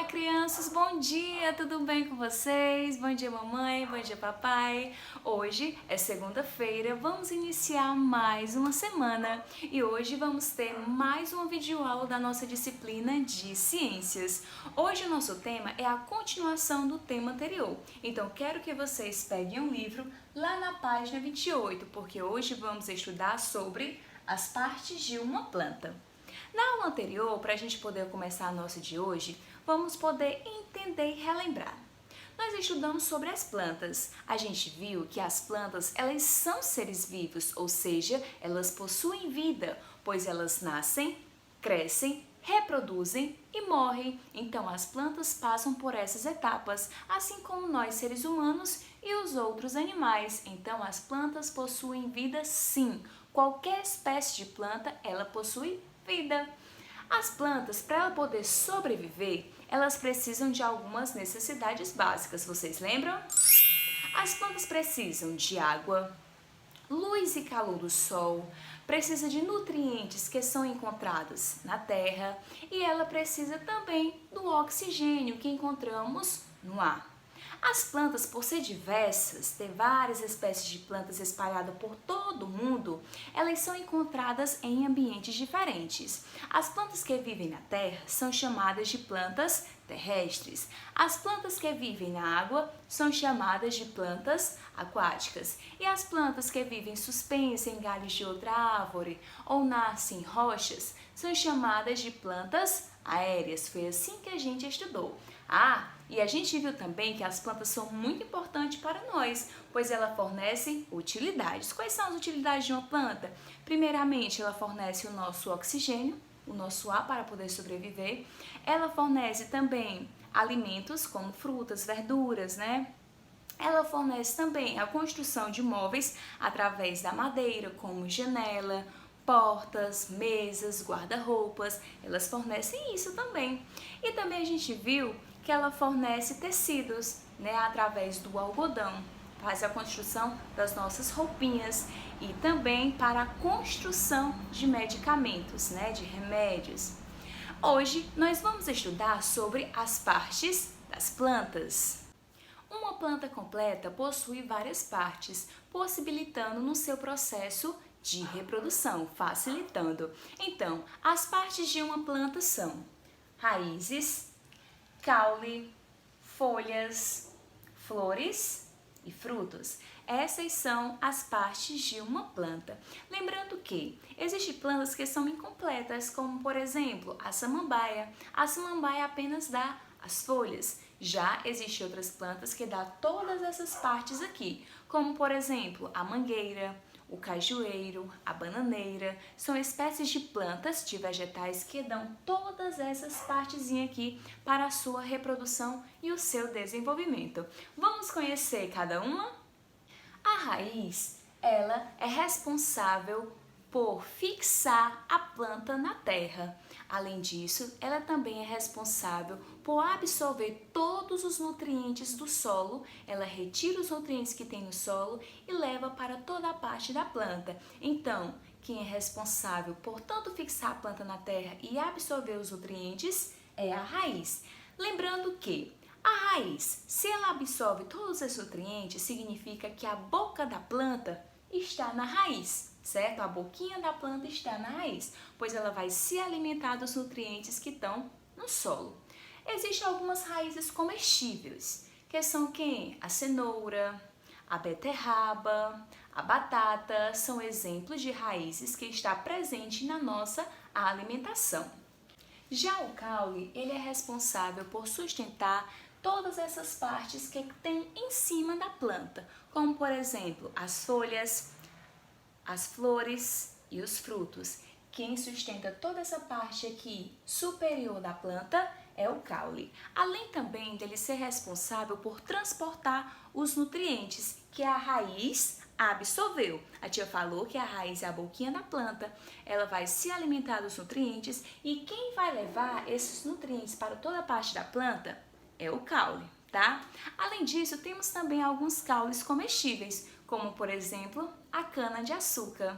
crianças, bom dia, tudo bem com vocês? Bom dia, mamãe, bom dia, papai. Hoje é segunda-feira, vamos iniciar mais uma semana e hoje vamos ter mais uma videoaula da nossa disciplina de ciências. Hoje o nosso tema é a continuação do tema anterior, então quero que vocês peguem um livro lá na página 28, porque hoje vamos estudar sobre as partes de uma planta. Na aula anterior, para a gente poder começar a nossa de hoje, vamos poder entender e relembrar. Nós estudamos sobre as plantas. A gente viu que as plantas, elas são seres vivos, ou seja, elas possuem vida, pois elas nascem, crescem, reproduzem e morrem. Então, as plantas passam por essas etapas, assim como nós, seres humanos e os outros animais. Então, as plantas possuem vida sim. Qualquer espécie de planta, ela possui vida. As plantas, para ela poder sobreviver, elas precisam de algumas necessidades básicas, vocês lembram? As plantas precisam de água, luz e calor do sol, precisa de nutrientes que são encontrados na terra e ela precisa também do oxigênio que encontramos no ar. As plantas, por ser diversas, ter várias espécies de plantas espalhadas por todo o mundo, elas são encontradas em ambientes diferentes. As plantas que vivem na terra são chamadas de plantas terrestres. As plantas que vivem na água são chamadas de plantas aquáticas. E as plantas que vivem suspensas em galhos de outra árvore ou nascem em rochas são chamadas de plantas aéreas. Foi assim que a gente estudou. E a gente viu também que as plantas são muito importantes para nós, pois elas fornecem utilidades. Quais são as utilidades de uma planta? Primeiramente, ela fornece o nosso oxigênio, o nosso ar para poder sobreviver. Ela fornece também alimentos como frutas, verduras, né? Ela fornece também a construção de móveis através da madeira, como janela, portas, mesas, guarda-roupas. Elas fornecem isso também. E também a gente viu que ela fornece tecidos, né, através do algodão, faz a construção das nossas roupinhas e também para a construção de medicamentos, né, de remédios. Hoje nós vamos estudar sobre as partes das plantas. Uma planta completa possui várias partes, possibilitando no seu processo de reprodução, facilitando. Então, as partes de uma planta são raízes, caule, folhas, flores e frutos. Essas são as partes de uma planta. Lembrando que existem plantas que são incompletas, como por exemplo a samambaia. A samambaia apenas dá as folhas. Já existem outras plantas que dão todas essas partes aqui, como por exemplo a mangueira, o cajueiro, a bananeira, são espécies de plantas, de vegetais que dão todas essas partezinhas aqui para a sua reprodução e o seu desenvolvimento. Vamos conhecer cada uma? A raiz, ela é responsável por fixar a planta na terra. Além disso, ela também é responsável por absorver todos os nutrientes do solo. Ela retira os nutrientes que tem no solo e leva para toda a parte da planta. Então, quem é responsável por tanto fixar a planta na terra e absorver os nutrientes é a raiz. Lembrando que a raiz, se ela absorve todos esses nutrientes, significa que a boca da planta está na raiz, certo? A boquinha da planta está na raiz, pois ela vai se alimentar dos nutrientes que estão no solo. Existem algumas raízes comestíveis, que são quem? A cenoura, a beterraba, a batata, são exemplos de raízes que está presente na nossa alimentação. Já o caule, ele é responsável por sustentar todas essas partes que tem em cima da planta, como por exemplo as folhas, as flores e os frutos. Quem sustenta toda essa parte aqui superior da planta é o caule. Além também dele ser responsável por transportar os nutrientes que a raiz absorveu. A tia falou que a raiz é a boquinha da planta, ela vai se alimentar dos nutrientes e quem vai levar esses nutrientes para toda a parte da planta é o caule, tá? Além disso, temos também alguns caules comestíveis, como por exemplo a cana-de-açúcar.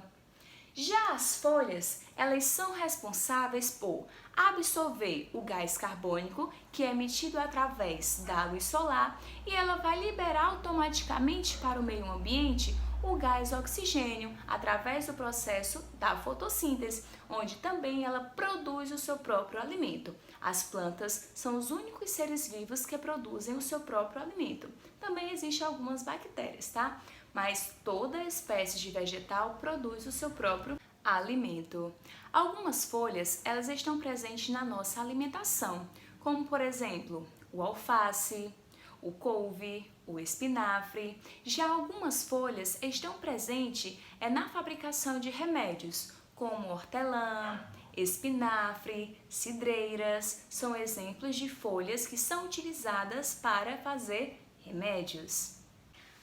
Já as folhas, elas são responsáveis por absorver o gás carbônico, que é emitido através da luz solar, e ela vai liberar automaticamente para o meio ambiente o gás oxigênio através do processo da fotossíntese, onde também ela produz o seu próprio alimento. As plantas são os únicos seres vivos que produzem o seu próprio alimento. Também existem algumas bactérias, tá? Mas toda espécie de vegetal produz o seu próprio alimento. Algumas folhas, elas estão presentes na nossa alimentação, como por exemplo, o alface, o couve, o espinafre. Já algumas folhas estão presentes na fabricação de remédios, como hortelã, espinafre, cidreiras, são exemplos de folhas que são utilizadas para fazer remédios.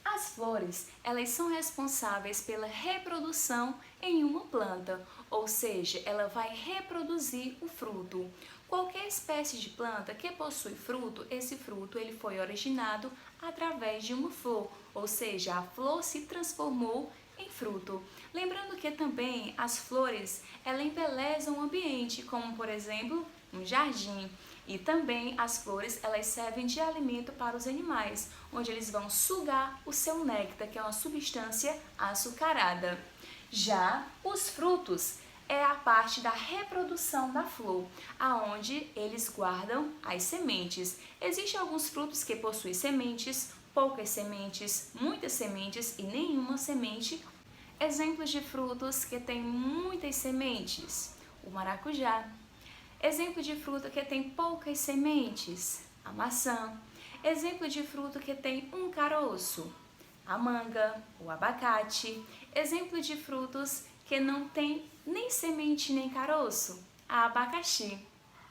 As flores, elas são responsáveis pela reprodução em uma planta, ou seja, ela vai reproduzir o fruto. Qualquer espécie de planta que possui fruto, esse fruto ele foi originado através de uma flor, ou seja, a flor se transformou em fruto. Lembrando que também as flores, ela embelezam o ambiente, como por exemplo, um jardim. E também as flores, elas servem de alimento para os animais, onde eles vão sugar o seu néctar, que é uma substância açucarada. Já os frutos é a parte da reprodução da flor, aonde eles guardam as sementes. Existem alguns frutos que possuem sementes, poucas sementes, muitas sementes e nenhuma semente. Exemplos de frutos que têm muitas sementes: o maracujá. Exemplo de fruta que tem poucas sementes: a maçã. Exemplo de fruta que tem um caroço: a manga, o abacate. Exemplo de frutos que não tem nem semente nem caroço: a abacaxi.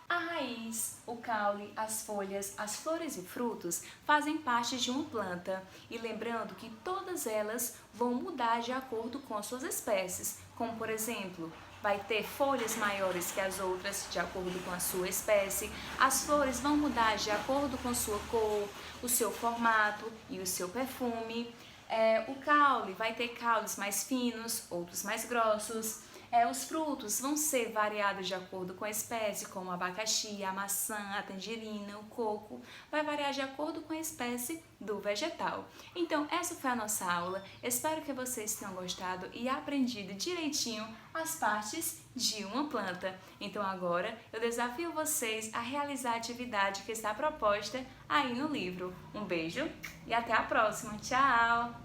A raiz, o caule, as folhas, as flores e frutos fazem parte de uma planta, e lembrando que todas elas vão mudar de acordo com as suas espécies, como por exemplo, vai ter folhas maiores que as outras de acordo com a sua espécie, as flores vão mudar de acordo com sua cor, o seu formato e o seu perfume. O caule vai ter caules mais finos, outros mais grossos. Os frutos vão ser variados de acordo com a espécie, como o abacaxi, a maçã, a tangerina, o coco. Vai variar de acordo com a espécie do vegetal. Então, essa foi a nossa aula. Espero que vocês tenham gostado e aprendido direitinho as partes de uma planta. Então, agora eu desafio vocês a realizar a atividade que está proposta aí no livro. Um beijo e até a próxima. Tchau!